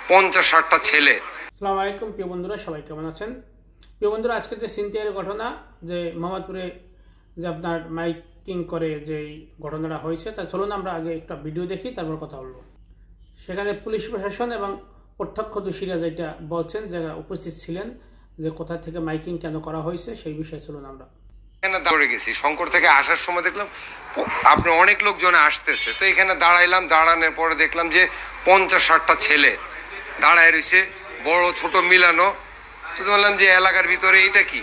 50-60টা ছেলে। আসসালামু আলাইকুম প্রিয় বন্ধুরা, সবাই কেমন আছেন? প্রিয় বন্ধুরা, আজকের যে ছিনতাইয়ের ঘটনা, যে মোহাম্মদপুরে যে আপনার মাইকিং করে যে ঘটনাটা হয়েছে, তা চলুন আমরা আগে একটা ভিডিও দেখি, তারপর কথা বলবো। সেখানে পুলিশ প্রশাসন এবং প্রত্যক্ষদর্শীরা যেটা বলছেন, যারা উপস্থিত ছিলেন, যে কোথা থেকে মাইকিং কেন করা হয়েছে সেই বিষয়ে চলুন আমরা। এখানে দাঁড়িয়ে গেছি, শঙ্কর থেকে আসার সময় দেখলাম আপনার অনেক লোকজন আসতেছে, তো এখানে দাঁড়াইলাম। দাঁড়ানোর পরে দেখলাম যে 50-60টা ছেলে দাঁড়ায় রয়েছে, বড় ছোট মিলানো। তো বললাম যে এলাকার ভিতরে এটা কি?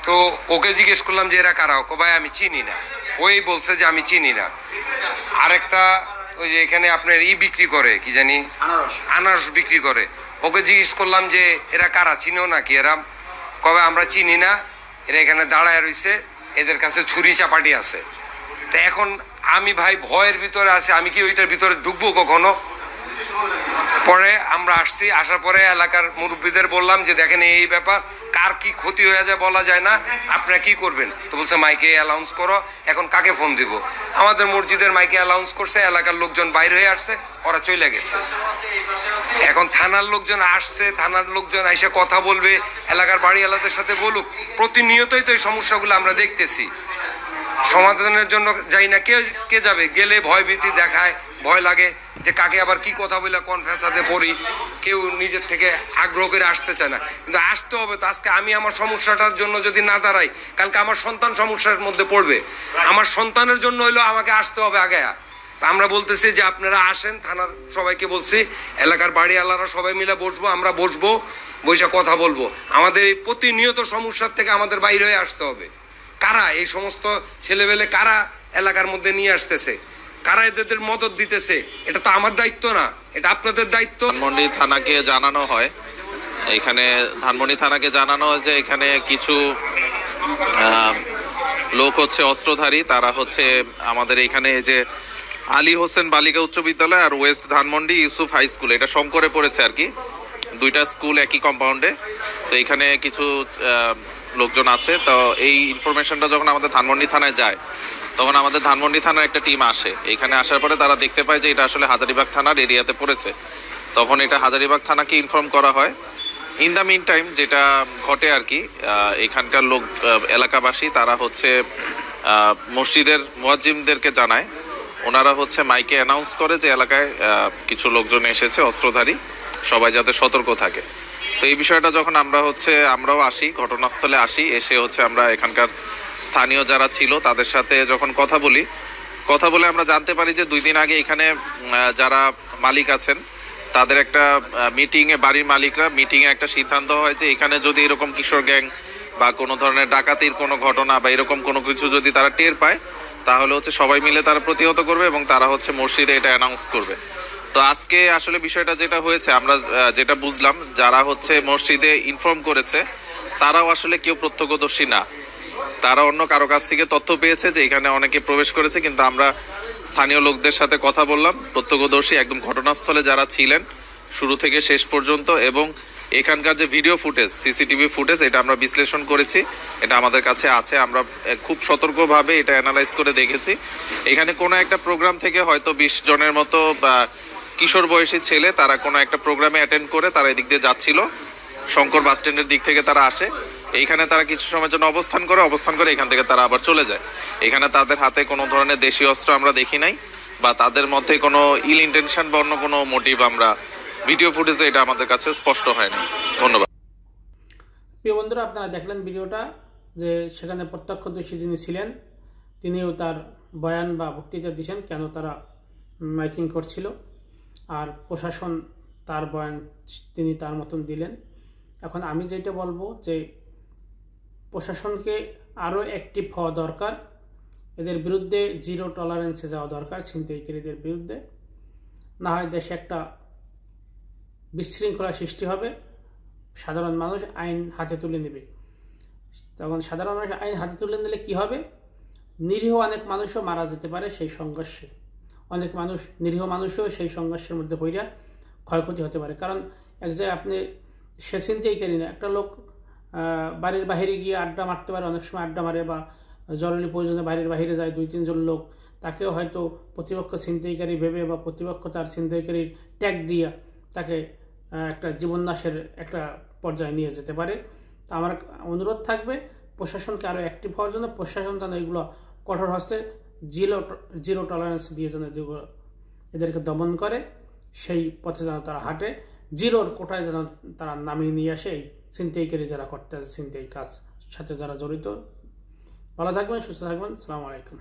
তো ওকে জিজ্ঞেস করলাম যে এরা কারা? ও ভাই আমি চিনি না। ওই বলছে যে আমি চিনি না। আরেকটা ওই যে এখানে আপনার বিক্রি করে, কি জানি আনারস বিক্রি করে, ওকে জিজ্ঞেস করলাম যে এরা কারা, চিনো নাকি এরা? কবে আমরা চিনি না, এরা এখানে দাঁড়ায় রয়েছে, এদের কাছে ছুরি চাপাটি আছে। তো এখন আমি ভাই ভয়ের ভিতরে আছি, আমি কি ওইটার ভিতরে ঢুকবো কখনো? পরে আমরা আসছি, আসার পরে এলাকার মুরব্বীদের বললাম যে দেখেন এই ব্যাপার, কার কি ক্ষতি হয়ে যায় বলা যায় না, আপনারা কি করবেন? তো বলছে মাইকে অ্যালাউন্স করো। এখন কাকে ফোন দিব? আমাদের মসজিদের মাইকে অ্যালাউন্স করছে, এলাকার লোকজন বাইরে হয়ে আসছে, ওরা চলে গেছে। এখন থানার লোকজন আসছে, থানার লোকজন এসে কথা বলবে, এলাকার বাড়িওয়ালাদের সাথে বলুক। প্রতিনিয়তই তো এই সমস্যাগুলো আমরা দেখতেছি, সমাধানের জন্য যাই না। কে যাবে? গেলে ভয় ভীতি দেখায়, ভয় লাগে যে কাকে আবার কি কথা বলে কনফেসাতে পড়ি। কেউ নিজের থেকে আগ্রহ করে আসতে চায় না, কিন্তু আসতে হবে তো। আজকে আমি আমার সমস্যাটার জন্য যদি না দাঁড়াই, কালকে আমার সন্তান সমস্যার মধ্যে পড়বে। আমার সন্তানের জন্য হইলো আমাকে আসতে হবে আগে। তা আমরা বলতেছি যে আপনারা আসেন, থানার সবাইকে বলছি, এলাকার বাড়িওয়ালারা সবাই মিলে বসবো, আমরা বসবো, বসে কথা বলবো। আমাদের এই প্রতিনিয়ত সমস্যার থেকে আমাদের বাইরে হয়ে আসতে হবে। কারা এই সমস্ত ছেলেবেলে, কারা এলাকার মধ্যে নিয়ে আসতেছে, কারা এদের মদত দিতেছে? এটা তো আমার দায়িত্ব না, এটা আপনাদের দায়িত্ব। ধানমন্ডি থানাকে জানানো হয়, এখানে ধানমন্ডি থানাকে জানানো হয় যে এখানে কিছু লোক হচ্ছে অস্ত্রধারী, তারা হচ্ছে আমাদের এখানে যে আলী হোসেন বালিকা উচ্চ বিদ্যালয় আর west Dhanmondi Yusuf high school, এটা শঙ্করে পড়েছে আর কি, দুইটা স্কুল একই কম্পাউন্ডে। তো এখানে কিছু লোকজন আছে। তো এই ইনফরমেশনটা যখন আমাদের ধানমন্ডি থানায় যায়, তখন আমাদের ধানমন্ডি থানার একটা টিম আসে। এখানে আসার পরে তারা দেখতে পায় যে এটা আসলে হাজারীবাগ থানার এরিয়াতে পড়েছে। তখন এটা হাজারীবাগ থানাকে ইনফর্ম করা হয়। ইন দ্য মিন টাইম যেটা ঘটে আর কি, এখানকার লোক এলাকাবাসী তারা হচ্ছে মসজিদের মুয়াজ্জিমদেরকে জানায়, ওনারা হচ্ছে মাইকে অ্যানাউন্স করে যে এলাকায় কিছু লোকজন এসেছে অস্ত্রধারী, সবাই যাতে সতর্ক থাকে। তো এই বিষয়টা যখন আমরাও আসি, ঘটনাস্থলে আসি, এসে হচ্ছে আমরা এখানকার স্থানীয় যারা ছিল তাদের সাথে যখন কথা বলে আমরা জানতে পারি যে 2 দিন আগে এখানে যারা মালিক আছেন তাদের একটা মিটিংয়ে, বাড়ির মালিকরা মিটিংয়ে একটা সিদ্ধান্ত হয় যে এখানে যদি এরকম কিশোর গ্যাং বা কোনো ধরনের ডাকাতির কোনো ঘটনা বা এরকম কোনো কিছু যদি তারা টের পায়, তাহলে হচ্ছে সবাই মিলে তারা প্রতিহত করবে এবং তারা হচ্ছে মসজিদে এটা অ্যানাউন্স করবে। তো আজকে আসলে বিষয়টা যেটা হয়েছে, আমরা যেটা বুঝলাম, যারা হচ্ছে মসজিদে ইনফর্ম করেছে তারাও আসলে কেউ প্রত্যক্ষদর্শী না, তারা অন্য কারো কাছ থেকে তথ্য পেয়েছে যে এখানে অনেকে প্রবেশ করেছে। কিন্তু আমরা স্থানীয় লোকদের সাথে কথা বললাম, প্রত্যক্ষদর্শী একদম ঘটনাস্থলে যারা ছিলেন শুরু থেকে শেষ পর্যন্ত, এবং এখানকার যে ভিডিও ফুটেজ, সিসিটিভি ফুটেজ, এটা আমরা বিশ্লেষণ করেছি, এটা আমাদের কাছে আছে। আমরা খুব সতর্কভাবে এটা অ্যানালাইজ করে দেখেছি। এখানে কোনো একটা প্রোগ্রাম থেকে হয়তো 20 জনের মতো বা কিশোর বয়সী ছেলে, তারা কোনো একটা প্রোগ্রামে অ্যাটেন্ড করে তারা এদিক দিয়ে যাচ্ছিল, শঙ্কর বাস স্ট্যান্ডের দিক থেকে তারা আসে। এইখানে তারা কিছু সময়ের জন্য অবস্থান করে এখান থেকে তারা আবার চলে যায়। এখানে তাদের হাতে কোনো ধরনের দেশীয় অস্ত্র আমরা দেখি নাই, বা তাদের মধ্যে কোনো ইল ইন্টেনশন বা অন্য কোনো মোটিভ আমরা ভিডিও ফুটেজে এটা আমাদের কাছে স্পষ্ট হয়নি। ধন্যবাদ। প্রিয় বন্ধুরা, আপনারা দেখলেন ভিডিওটা, যে সেখানে প্রত্যক্ষদর্শী যিনি ছিলেন তিনিও তার বয়ান বা বক্তৃতা দিয়েছেন কেন তারা মাইকিং করছিল, আর প্রশাসন তার বয়ান তিনি তার মতন দিলেন। এখন আমি যেটা বলবো যে প্রশাসনকে আরও অ্যাক্টিভ হওয়া দরকার, এদের বিরুদ্ধে জিরো টলারেন্সে যাওয়া দরকার, ছিনতাইকারীদের বিরুদ্ধে। না হয় দেশে একটা বিশৃঙ্খলা সৃষ্টি হবে, সাধারণ মানুষ আইন হাতে তুলে নেবে। তখন সাধারণ মানুষ আইন হাতে তুলে নিলে কি হবে? নিরীহ অনেক মানুষও মারা যেতে পারে সেই সংঘর্ষে, অনেক মানুষ, নিরীহ মানুষও সেই সংঘর্ষের মধ্যে পড়ে ক্ষয়ক্ষতি হতে পারে। কারণ এক জায়গায় আপনি সে ছিনতাইকারী না, একটা লোক বাড়ির বাহিরে গিয়ে আড্ডা মারতে পারে, অনেক সময় আড্ডা মারে, বা জরুরি প্রয়োজনে বাড়ির বাহিরে যায় 2-3 জন লোক, তাকেও হয়তো প্রতিপক্ষ ছিনতাইকারী ভেবে বা প্রতিপক্ষ তার ছিনতাইকারীর ট্যাগ দিয়া তাকে একটা জীবননাশের একটা পর্যায়ে নিয়ে যেতে পারে। তা আমার অনুরোধ থাকবে প্রশাসনকে আরও অ্যাক্টিভ হওয়ার জন্য, প্রশাসন যেন এগুলো কঠোর হস্তে জিরো টলারেন্স দিয়ে যেন এদেরকে দমন করে, সেই পথে যেন তারা হাঁটে, জিরোর কোটায় যেন তারা নামিয়ে নিয়ে আসে এই ছিনতাইকারী যারা করতে আছে, ছিনতাই কাজ সাথে যারা জড়িত। ভালো থাকবেন, সুস্থ থাকবেন, আসসালামু আলাইকুম।